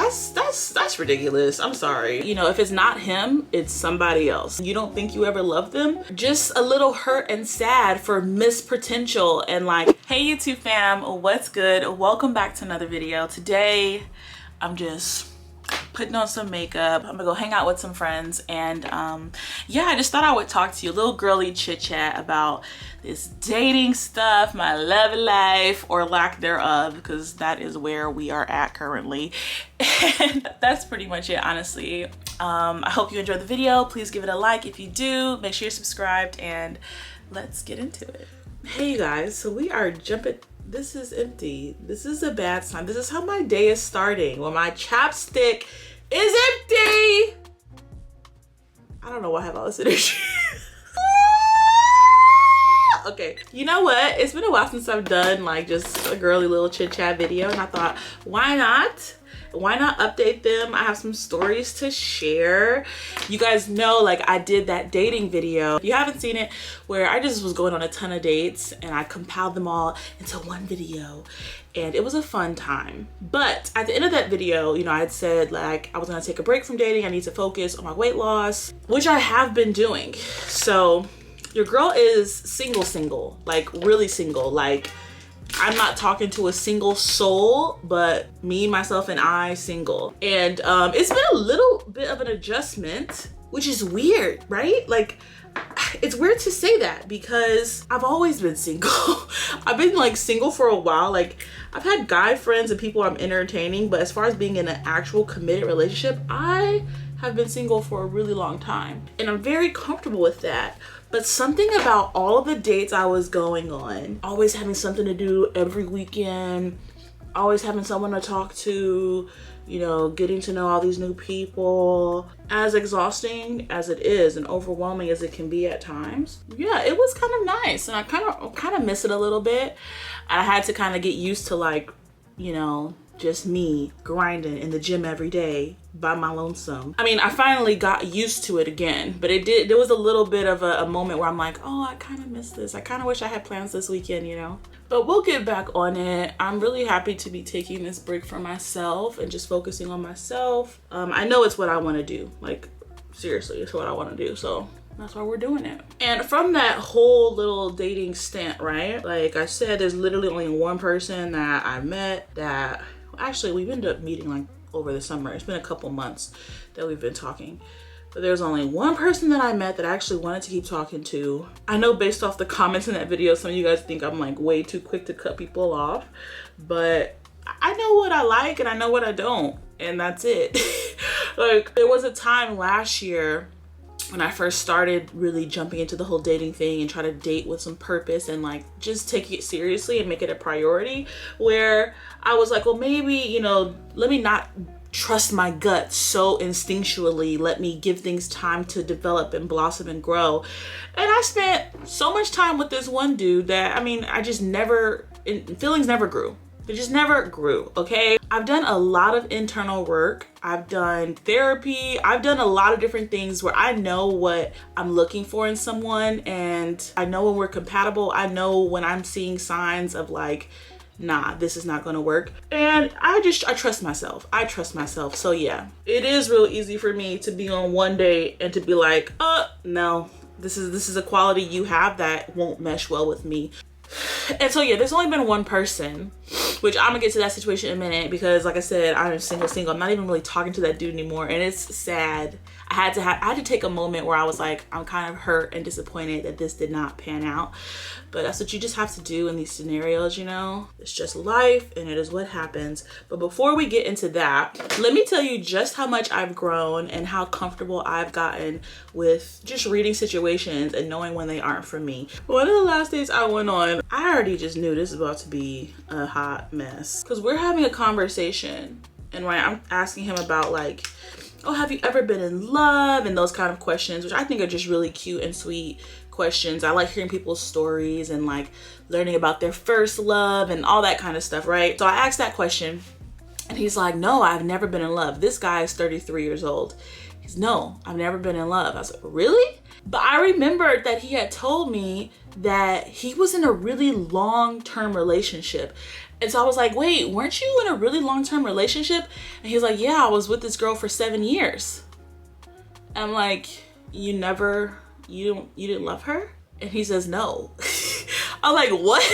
that's ridiculous. I'm sorry. You know, if it's not him, it's somebody else. You don't think you ever loved them? Just a little hurt and sad for missed potential. And like, hey YouTube fam, what's good? Welcome back to another video. Today, I'm just putting on some makeup. I'm gonna go hang out with some friends, and yeah, I just thought I would talk to you, a little girly chit chat about this dating stuff, my love life or lack thereof, because that is where we are at currently. And that's pretty much it, honestly. I hope you enjoyed the video. Please give it a like if you do. Make sure you're subscribed, and let's get into it. Hey you guys, so we are jumping. This is empty. This is a bad sign. This is how my day is starting, when my chapstick is empty. I don't know why I have all this energy. Okay, you know what? It's been a while since I've done like just a girly little chit chat video, and I thought, why not? Why not update them? I have some stories to share. You guys know, like, I did that dating video. If you haven't seen it, where I just was going on a ton of dates and I compiled them all into one video, and it was a fun time. But at the end of that video, you know, I had said like I was gonna take a break from dating. I need to focus on my weight loss, which I have been doing. So your girl is single, like really single. Like, I'm not talking to a single soul, but me, myself, and I single. And it's been a little bit of an adjustment, which is weird, right? Like, it's weird to say that because I've always been single. I've been like single for a while. Like, I've had guy friends and people I'm entertaining, but as far as being in an actual committed relationship, I have been single for a really long time. And I'm very comfortable with that. But something about all of the dates I was going on, always having something to do every weekend, always having someone to talk to, you know, getting to know all these new people, as exhausting as it is and overwhelming as it can be at times, yeah, it was kind of nice. And I kind of miss it a little bit. I had to kind of get used to, like, you know, just me grinding in the gym every day by my lonesome. I mean, I finally got used to it again, but there was a little bit of a moment where I'm like, oh, I kind of miss this. I kind of wish I had plans this weekend, you know? But we'll get back on it. I'm really happy to be taking this break for myself and just focusing on myself. I know it's what I want to do. Like, seriously, it's what I want to do. So that's why we're doing it. And from that whole little dating stint, right? Like I said, there's literally only one person that I met that, actually, we've ended up meeting like over the summer. It's been a couple months that we've been talking. But there's only one person that I met that I actually wanted to keep talking to. I know based off the comments in that video, some of you guys think I'm like way too quick to cut people off. But I know what I like and I know what I don't. And that's it. Like, there was a time last year when I first started really jumping into the whole dating thing and try to date with some purpose and like just take it seriously and make it a priority, where I was like, well, maybe, you know, let me not trust my gut so instinctually. Let me give things time to develop and blossom and grow. And I spent so much time with this one dude that, I mean, I just never, feelings never grew. It just never grew, okay? I've done a lot of internal work. I've done therapy. I've done a lot of different things where I know what I'm looking for in someone, and I know when we're compatible. I know when I'm seeing signs of like, nah, this is not gonna work. And I trust myself. I trust myself. So yeah, it is real easy for me to be on one date and to be like, no, this is a quality you have that won't mesh well with me. And so yeah, there's only been one person, which I'm gonna get to that situation in a minute, because like I said, I'm single. I'm not even really talking to that dude anymore, and it's sad. I had to take a moment where I was like, I'm kind of hurt and disappointed that this did not pan out. But that's what you just have to do in these scenarios, you know? It's just life and it is what happens. But before we get into that, let me tell you just how much I've grown and how comfortable I've gotten with just reading situations and knowing when they aren't for me. One of the last days I went on, I already just knew this is about to be a hot mess. Because we're having a conversation and right, I'm asking him about like, oh, have you ever been in love? And those kind of questions, which I think are just really cute and sweet questions. I like hearing people's stories and like learning about their first love and all that kind of stuff, right? So I asked that question and he's like, no, I've never been in love. This guy is 33 years old. He's, no, I've never been in love. I was like, really? But I remembered that he had told me that he was in a really long-term relationship. And so I was like, wait, weren't you in a really long-term relationship? And he's like, yeah, I was with this girl for 7 years. And I'm like, you didn't love her? And he says, no. I'm like, what?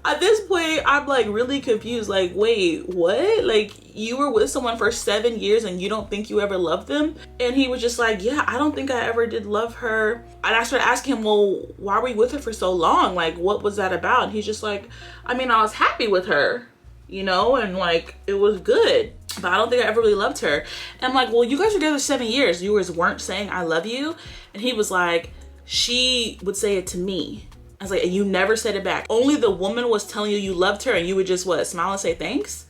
At this point, I'm like really confused. Like, wait, what? Like, you were with someone for 7 years and you don't think you ever loved them? And he was just like, yeah, I don't think I ever did love her. And I started asking him, well, why were you with her for so long? Like, what was that about? And he's just like, I mean, I was happy with her, you know, and like, it was good, but I don't think I ever really loved her. And I'm like, well, you guys were together 7 years. You guys weren't saying I love you. And he was like, she would say it to me. I was like, and you never said it back. Only the woman was telling you you loved her and you would just what, smile and say thanks?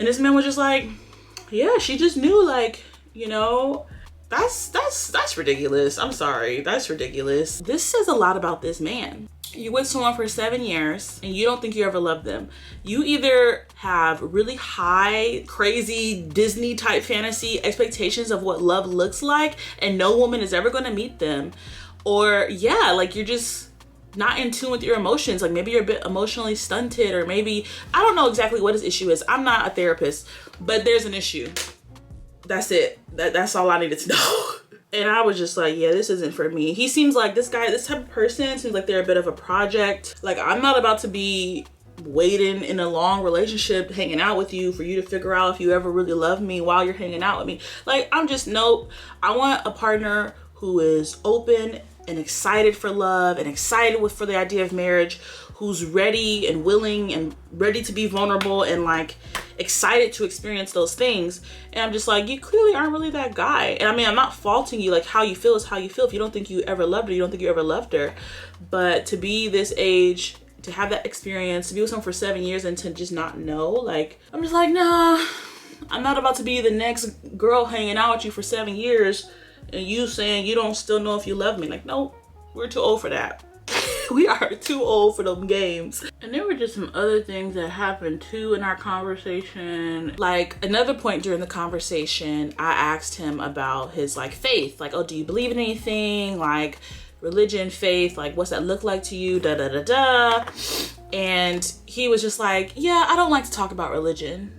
And this man was just like, yeah, she just knew, like, you know, that's ridiculous. I'm sorry, that's ridiculous. This says a lot about this man. You with someone for 7 years and you don't think you ever loved them. You either have really high, crazy Disney type fantasy expectations of what love looks like and no woman is ever gonna meet them. Or yeah, like you're just not in tune with your emotions. Like maybe you're a bit emotionally stunted, or maybe, I don't know exactly what his issue is. I'm not a therapist, but there's an issue. That's it. That's all I needed to know. And I was just like, yeah, this isn't for me. He seems like this type of person seems like they're a bit of a project. Like, I'm not about to be waiting in a long relationship, hanging out with you for you to figure out if you ever really love me while you're hanging out with me. Like, I'm just, nope. I want a partner who is open and excited for love and excited for the idea of marriage, who's ready and willing and ready to be vulnerable and like excited to experience those things. And I'm just like, you clearly aren't really that guy. And I mean, I'm not faulting you. Like, how you feel is how you feel. If you don't think you ever loved her, you don't think you ever loved her. But to be this age, to have that experience, to be with someone for 7 years and to just not know, like, I'm just like, nah, I'm not about to be the next girl hanging out with you for 7 years and you saying you don't still know if you love me. Like, no, we're too old for that. We are too old for them games. And there were just some other things that happened too in our conversation. Like, another point during the conversation, I asked him about his like faith. Like, oh, do you believe in anything? Like religion, faith, like what's that look like to you? Da da da da. And he was just like, yeah, I don't like to talk about religion.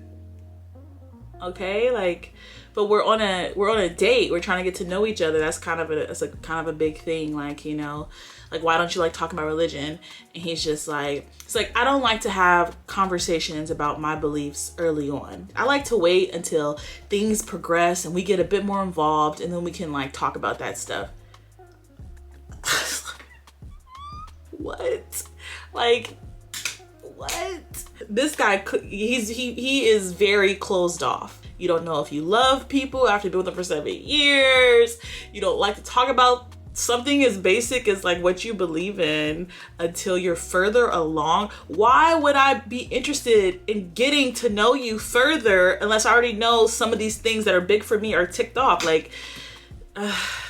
Okay, like, but we're on a date. We're trying to get to know each other. That's kind of a big thing. Like, you know, like, why don't you like talking about religion? And he's just like, it's like, I don't like to have conversations about my beliefs early on. I like to wait until things progress and we get a bit more involved and then we can like talk about that stuff. What? Like, what? This guy, he is very closed off. You don't know if you love people after being with them for 7 years. You don't like to talk about something as basic as like what you believe in until you're further along. Why would I be interested in getting to know you further unless I already know some of these things that are big for me are ticked off? Like,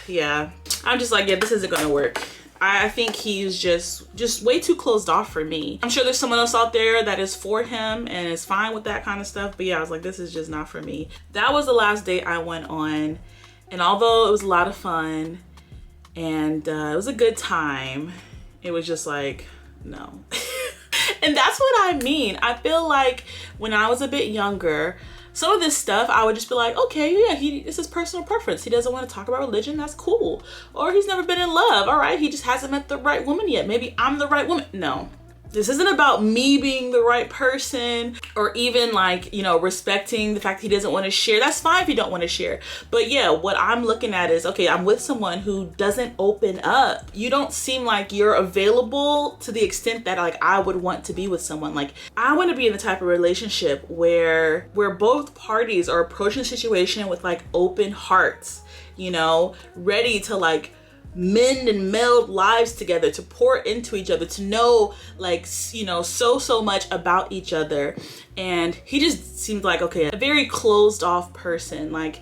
yeah, I'm just like, yeah, this isn't gonna work. I think he's just way too closed off for me. I'm sure there's someone else out there that is for him and is fine with that kind of stuff. But yeah, I was like, this is just not for me. That was the last date I went on. And although it was a lot of fun and it was a good time, it was just like, no. And that's what I mean. I feel like when I was a bit younger, some of this stuff, I would just be like, okay, yeah, it's his personal preference. He doesn't want to talk about religion. That's cool. Or he's never been in love. All right, he just hasn't met the right woman yet. Maybe I'm the right woman. No, this isn't about me being the right person or even like, you know, respecting the fact he doesn't want to share. That's fine if you don't want to share. But yeah, what I'm looking at is, okay, I'm with someone who doesn't open up. You don't seem like you're available to the extent that like I would want to be with someone. Like, I want to be in the type of relationship where both parties are approaching the situation with like open hearts, you know, ready to like mend and meld lives together, to pour into each other, to know like, you know, so much about each other. And he just seemed like, okay, a very closed off person. Like,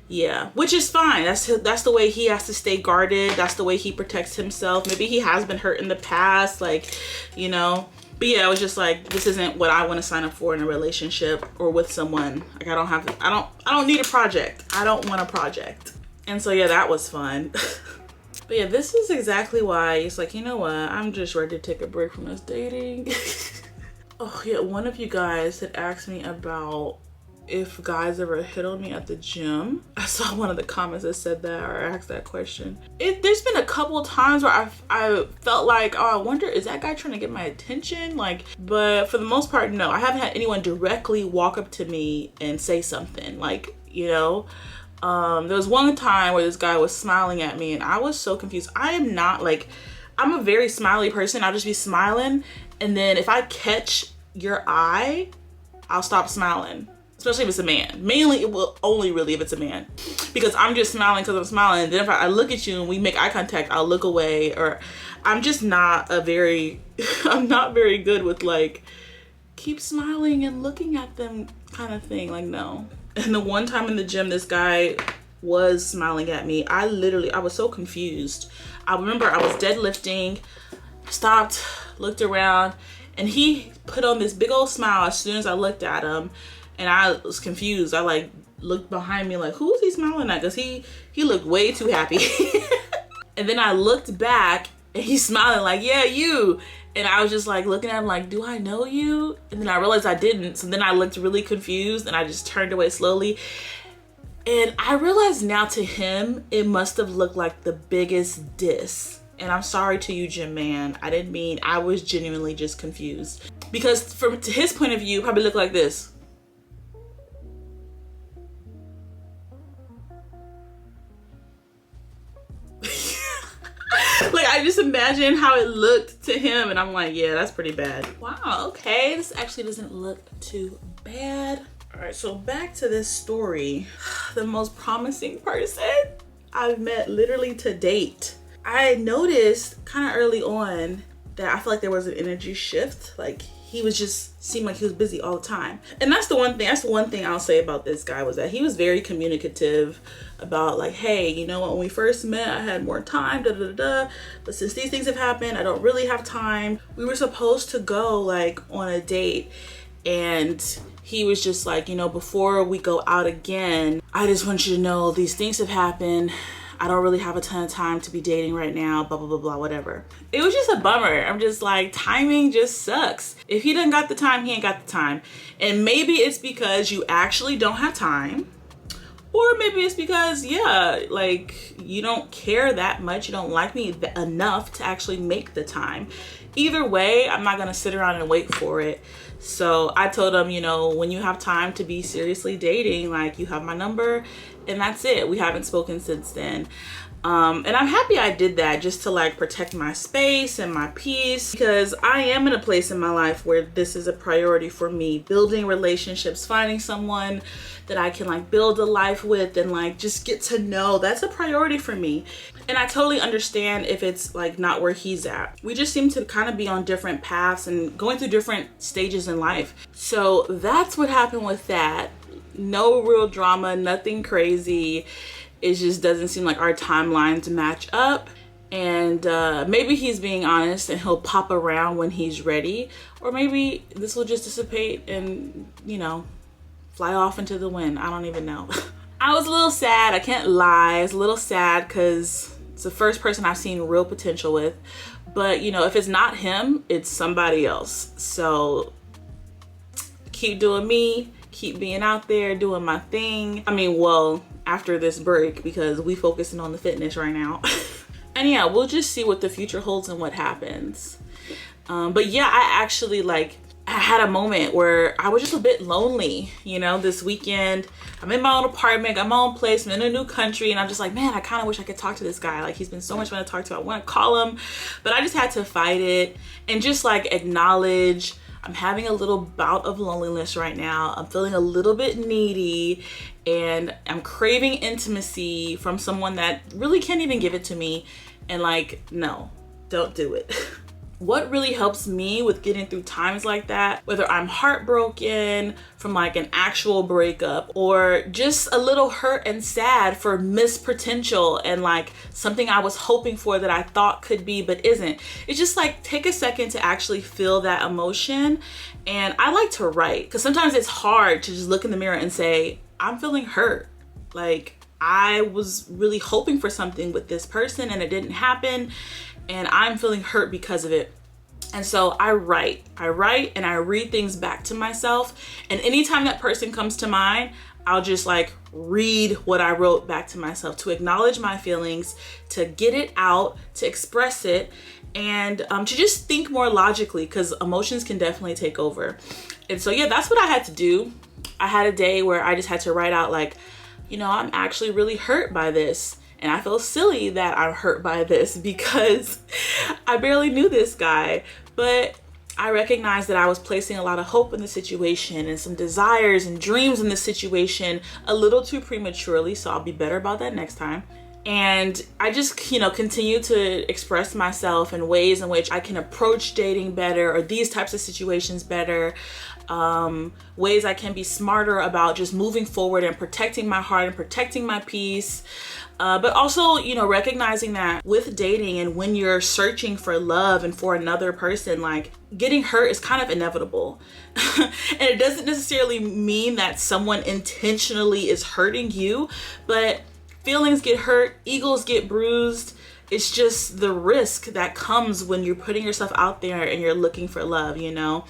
yeah, which is fine. That's the way he has to stay guarded. That's the way he protects himself. Maybe he has been hurt in the past, like, you know. But yeah, I was just like, this isn't what I want to sign up for in a relationship or with someone. Like, I don't need a project. I don't want a project. And so yeah, that was fun. But yeah, this is exactly why it's like, you know what, I'm just ready to take a break from this dating. Oh yeah, one of you guys had asked me about if guys ever hit on me at the gym. I saw one of the comments that said that or asked that question. There's been a couple of times where I felt like, oh, I wonder, is that guy trying to get my attention? Like, but for the most part, no. I haven't had anyone directly walk up to me and say something, like, you know. There was one time where this guy was smiling at me and I was so confused. I am not like, I'm a very smiley person. I'll just be smiling, and then if I catch your eye, I'll stop smiling. Especially if it's a man. Mainly, it will only really if it's a man. Because I'm just smiling because I'm smiling. And then if I look at you and we make eye contact, I'll look away. Or I'm just not I'm not very good with like, keep smiling and looking at them kind of thing. Like, no. And the one time in the gym, this guy was smiling at me. I was so confused. I remember I was deadlifting, stopped, looked around, and he put on this big old smile as soon as I looked at him. And I was confused. I like looked behind me like, who's he smiling at? Because he looked way too happy. And then I looked back and he's smiling like, yeah, you. And I was just like looking at him like, do I know you? And then I realized I didn't. So then I looked really confused and I just turned away slowly. And I realized now to him, it must have looked like the biggest diss. And I'm sorry to you, gym man. I didn't mean, I was genuinely just confused. Because from to his point of view, it probably looked like this. Like, I just imagine how it looked to him and I'm like, yeah, that's pretty bad. Wow, okay, this actually doesn't look too bad. All right, so back to this story. The most promising person I've met literally to date. I noticed kind of early on that I feel like there was an energy shift. Like, he was just seemed like he was busy all the time. And that's the one thing I'll say about this guy was that he was very communicative about like, hey, you know what, when we first met, I had more time, but since these things have happened, I don't really have time. We were supposed to go like on a date, and he was just like, you know, before we go out again, I just want you to know these things have happened. I don't really have a ton of time to be dating right now, blah, blah, blah, blah, whatever. It was just a bummer. I'm just like, timing just sucks. If he doesn't got the time, he ain't got the time. And maybe it's because you actually don't have time. Or maybe it's because, yeah, like, you don't care that much. You don't like me enough to actually make the time. Either way, I'm not gonna sit around and wait for it. So I told him, you know, when you have time to be seriously dating, like, you have my number and that's it. We haven't spoken since then. And I'm happy I did that just to like protect my space and my peace, because I am in a place in my life where this is a priority for me. Building relationships, finding someone that I can like build a life with and like just get to know, that's a priority for me. And I totally understand if it's like not where he's at. We just seem to kind of be on different paths and going through different stages in life. So that's what happened with that. No real drama, nothing crazy. It just doesn't seem like our timelines match up. And maybe he's being honest and he'll pop around when he's ready. Or maybe this will just dissipate and, you know, fly off into the wind. I don't even know. I was a little sad, I can't lie. I was a little sad because it's the first person I've seen real potential with. But, you know, if it's not him, it's somebody else. So keep doing me, keep being out there, doing my thing. I mean, well, after this break, because we focusing on the fitness right now. And yeah, we'll just see what the future holds and what happens. But yeah, I actually I had a moment where I was just a bit lonely, you know, this weekend. I'm in my own apartment, got my own place, I'm in a new country, and I'm just like, man, I kind of wish I could talk to this guy. Like, he's been so much fun to talk to. I want to call him, but I just had to fight it and just like acknowledge I'm having a little bout of loneliness right now. I'm feeling a little bit needy and I'm craving intimacy from someone that really can't even give it to me. And like, no, don't do it. What really helps me with getting through times like that, whether I'm heartbroken from like an actual breakup or just a little hurt and sad for missed potential and like something I was hoping for that I thought could be but isn't, it's just like take a second to actually feel that emotion. And I like to write because sometimes it's hard to just look in the mirror and say, I'm feeling hurt. Like, I was really hoping for something with this person and it didn't happen. And I'm feeling hurt because of it. And so I write and I read things back to myself. And anytime that person comes to mind, I'll just like read what I wrote back to myself to acknowledge my feelings, to get it out, to express it, and to just think more logically, because emotions can definitely take over. And so yeah, that's what I had to do. I had a day where I just had to write out like, you know, I'm actually really hurt by this. And I feel silly that I'm hurt by this because I barely knew this guy, but I recognized that I was placing a lot of hope in the situation and some desires and dreams in the situation a little too prematurely. So I'll be better about that next time. And I just, you know, continue to express myself in ways in which I can approach dating better, or these types of situations better, ways I can be smarter about just moving forward and protecting my heart and protecting my peace. But also, you know, recognizing that with dating and when you're searching for love and for another person, like getting hurt is kind of inevitable. And it doesn't necessarily mean that someone intentionally is hurting you, but feelings get hurt, egos get bruised. It's just the risk that comes when you're putting yourself out there and you're looking for love, you know?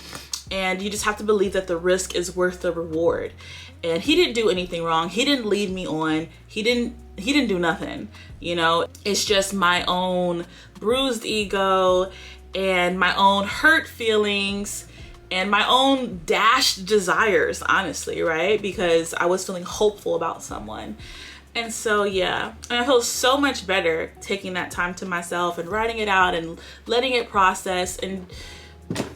And you just have to believe that the risk is worth the reward. And he didn't do anything wrong. He didn't lead me on. He didn't do nothing, you know? It's just my own bruised ego and my own hurt feelings and my own dashed desires, honestly, right? Because I was feeling hopeful about someone. And so, yeah, and I feel so much better taking that time to myself and writing it out and letting it process, and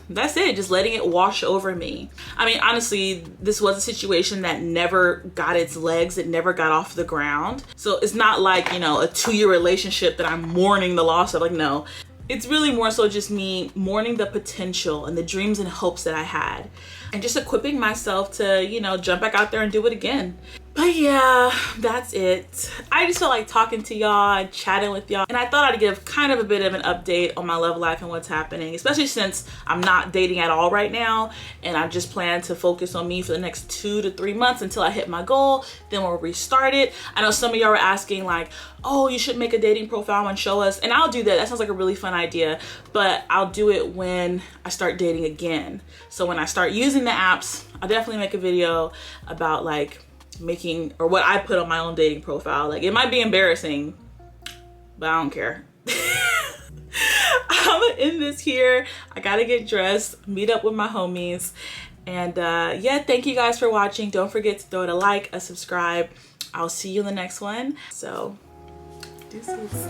that's it, just letting it wash over me. I mean, honestly, this was a situation that never got its legs. It never got off the ground. So it's not like, you know, a 2-year relationship that I'm mourning the loss of. Like, no, it's really more so just me mourning the potential and the dreams and hopes that I had, and just equipping myself to, you know, jump back out there and do it again. But yeah, that's it. I just felt like talking to y'all and chatting with y'all. And I thought I'd give kind of a bit of an update on my love life and what's happening, especially since I'm not dating at all right now. And I just plan to focus on me for the next 2 to 3 months until I hit my goal. Then we'll restart it. I know some of y'all were asking like, oh, you should make a dating profile and show us. And I'll do that. That sounds like a really fun idea. But I'll do it when I start dating again. So when I start using the apps, I'll definitely make a video about like making, or what I put on my own dating profile. Like, it might be embarrassing, but I don't care. I'm gonna end this here. I gotta get dressed, meet up with my homies, and yeah, thank you guys for watching. Don't forget to throw it a like, a subscribe. I'll see you in the next one. So deuces.